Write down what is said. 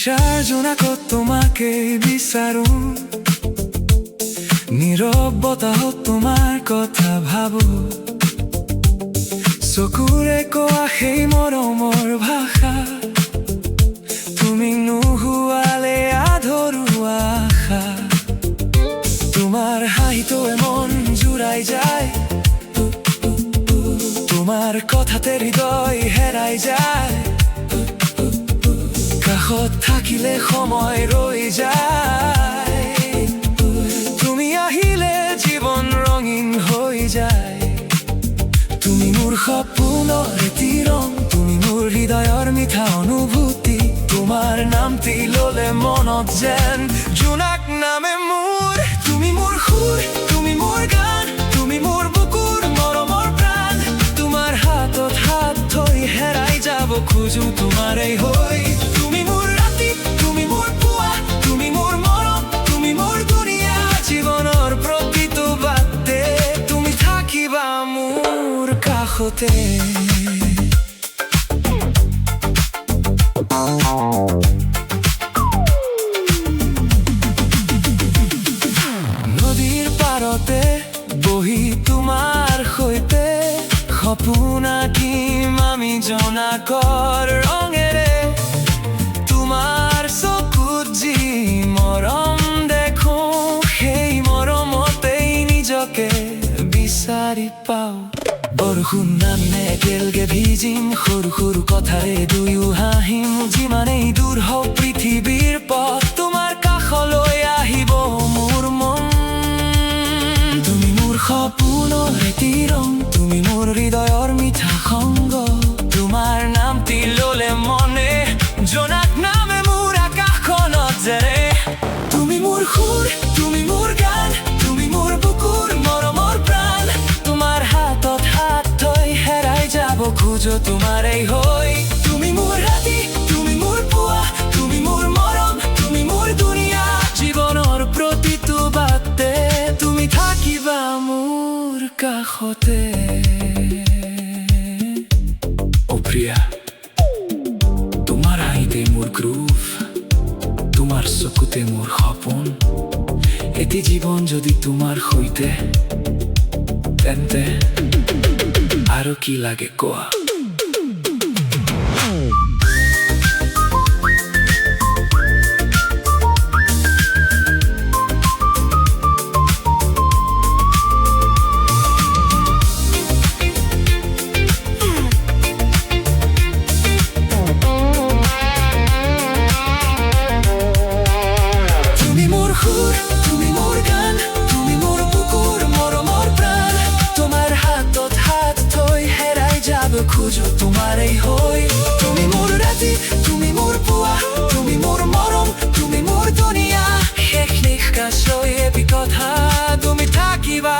নিশাৰ জোনাকত তোমাকে বিচাৰো, নীৰৱ বতাহত তোমাৰ কথা ভাবো, চকুৰে কোৱা সেই মৰমৰ ভাষা, তুমি নোহোৱালে আধৰুৱা আশা। তোমাৰ হাঁহিটোৱে মন জুৰাই যায়, তোমাৰ কথাতে হৃদয় হেৰাই যায়, কাষত থাকিলে সময় ৰৈ যায়, তুমি আহিলে জীৱন ৰঙীন হৈ যায়। তুমি মোৰ সপোনৰ এটি ৰং, তুমি মোৰ হৃদয়ৰ মিঠা অনুভূতি, তোমাৰ নামটি ল'লে মনত যেন জোনাক নামে মোৰ। তুমি মোৰ সুৰ, তুমি মোৰ গান, তুমি মোৰ বুকুৰ মৰমৰ প্ৰাণ, তোমাৰ হাতত হাত থৈ হেৰাই যাব খোজো তোমাৰেই হৈ। তুমি মোৰ ৰাতি, তুমি মোৰ পুৱা, তুমি মোৰ মৰম, তুমি মোৰ দুনিয়া, জীৱনৰ প্ৰতিটো বাটে তুমি থাকিবা মোৰ কাষতে। নদীৰ পাৰতে বহি তোমাৰ সৈতে সপোন আঁকিম আমি জোনাকৰ ৰঙেৰে, তোমাৰ চকুত যি মৰম দেখো, সেই মৰমতেই নিজকে বিচাৰি পাওঁ। বৰষুণ নামিলে একেলগে ভিজিম, সৰু সৰু কথাৰে দুয়ো হাঁহিম, যিমানেই দূৰ হওক পৃথিৱীৰ পথ তোমাৰ কাষলৈ আহিব মোৰ মন। তুমি মোৰ সপোনৰ এটি ৰং, তুমি মোৰ হৃদয়ৰ মিঠা সংগ, তোমাৰ নামটি ল'লে মনে জোনাক নামে মোৰ আকাশখনত যেনে। তুমি মোৰ সুৰ, তুমি মোৰ গান, তুমি মোৰ বুকুৰ মৰমৰ প্ৰাণ, তোমাৰ হাতত হাত থৈ হেৰাই যাব খোজো তোমাৰেই হৈ। তুমি মোৰ ৰাতি, তুমি মোৰ পুৱা, তুমি মোৰ মৰম, তুমি মোৰ দুনিয়া, জীৱনৰ প্ৰতিটো বাটে তুমি থাকিবা মোৰ কাষতে। অ প্ৰিয়া, তোমাৰ হাঁহিতে মোৰ গ্ৰুভ, তোমাৰ চকুতে মোৰ সপোন, এটি জীৱন যদি তোমাৰ সৈতে, তেন্তে আৰু কি লাগে কোৱা। তুমি মোৰ সুৰ, তুমি মোৰ গান, তুমি মোৰ বুকুৰ মৰমৰ প্ৰাণ, তোমাৰ হাতত হাত থৈ হেৰাই যাব খোজো তোমাৰেই হৈ। তুমি মোৰ ৰাতি, তুমি মোৰ পুৱা, তুমি মোৰ মৰম, তুমি মোৰ দুনিয়া, শেষ নিশ্বাসলৈ এটি কথা তুমি থাকিবা